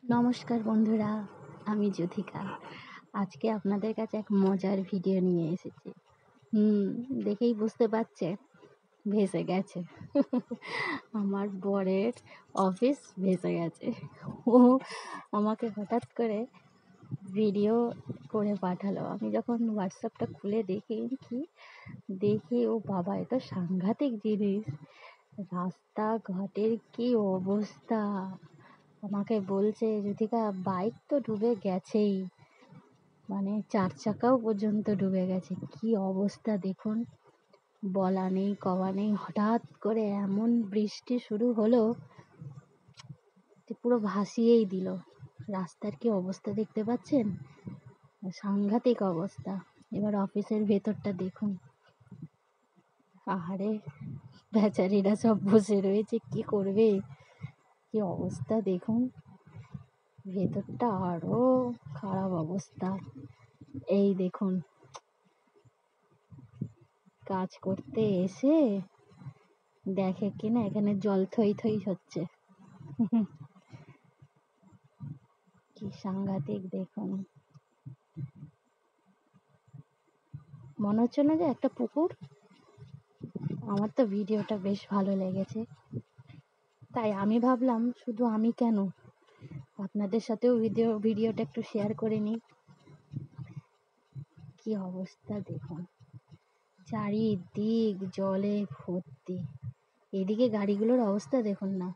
নমস্কার বন্ধুরা, আমি যুথিকা। আজকে আপনাদের কাছে এক মজার ভিডিও নিয়ে এসেছি। হুম, দেখেই বুঝতে পারছে ভেসে গেছে। আমার বরের অফিস ভেসে গেছে। ও আমাকে হঠাৎ করে ভিডিও করে পাঠালো। আমি যখন হোয়াটসঅ্যাপটা খুলে দেখি ও বাবা, এ তো সাংঘাতিক জিনিস। রাস্তাঘাটের কি অবস্থা! আমাকে বলছে, যুথিকা বাইক তো ডুবে গেছেই, মানে 4 চাকাও পর্যন্ত ডুবে গেছে। কি অবস্থা দেখুন, বলা নেই কওয়া নেই, হঠাৎ করে এমন বৃষ্টি শুরু হলো যে পুরো ভাসিয়েই দিল। রাস্তার কি অবস্থা দেখতে পাচ্ছেন? সাংঘাতিক অবস্থা। এবার অফিসের ভেতরটা দেখুন। আহারে, বেচারিরা সব বসে রয়েছে, কি করবে? কি অবস্থা দেখুন, ভেতরটা আরো খারাপ অবস্থা। এই দেখুন, কাজ করতে এসে দেখে কিনা এখানে জল থই থই হচ্ছে। কি সাংঘাতিক দেখুন, মনে হচ্ছে না যে একটা পুকুর। আমার তো ভিডিওটা বেশ ভালো লেগেছে, তাই আমি ভাবলাম শুধু আমি কেন, আপনাদের সাথেও ভিডিওটা একটু শেয়ার করে নিই। কি অবস্থা দেখুন, চারিদিক জলে ভর্তি। এদিকে গাড়িগুলোর অবস্থা দেখুন না,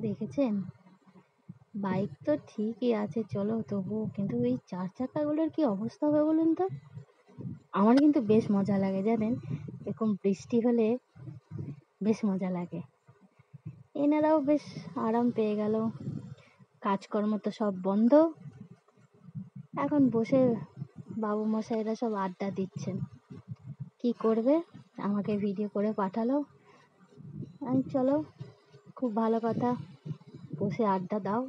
দেখেছেন? বাইক তো ঠিকই আছে, চলো তবুও, কিন্তু এই 4 চাকাগুলোর কি অবস্থা হবে বলুন তো? আমার কিন্তু বেশ মজা লাগে, জানেন, এরকম বৃষ্টি হলে বেশ মজা লাগে। এনারাও বেশ আরাম পেয়ে গেল, কাজকর্ম তো সব বন্ধ, এখন বসে বাবু মশাইরা সব আড্ডা দিচ্ছেন। কি করবে, আমাকে ভিডিও করে পাঠালো। আমি চলো, খুব ভালো কথা, বসে আড্ডা দাও।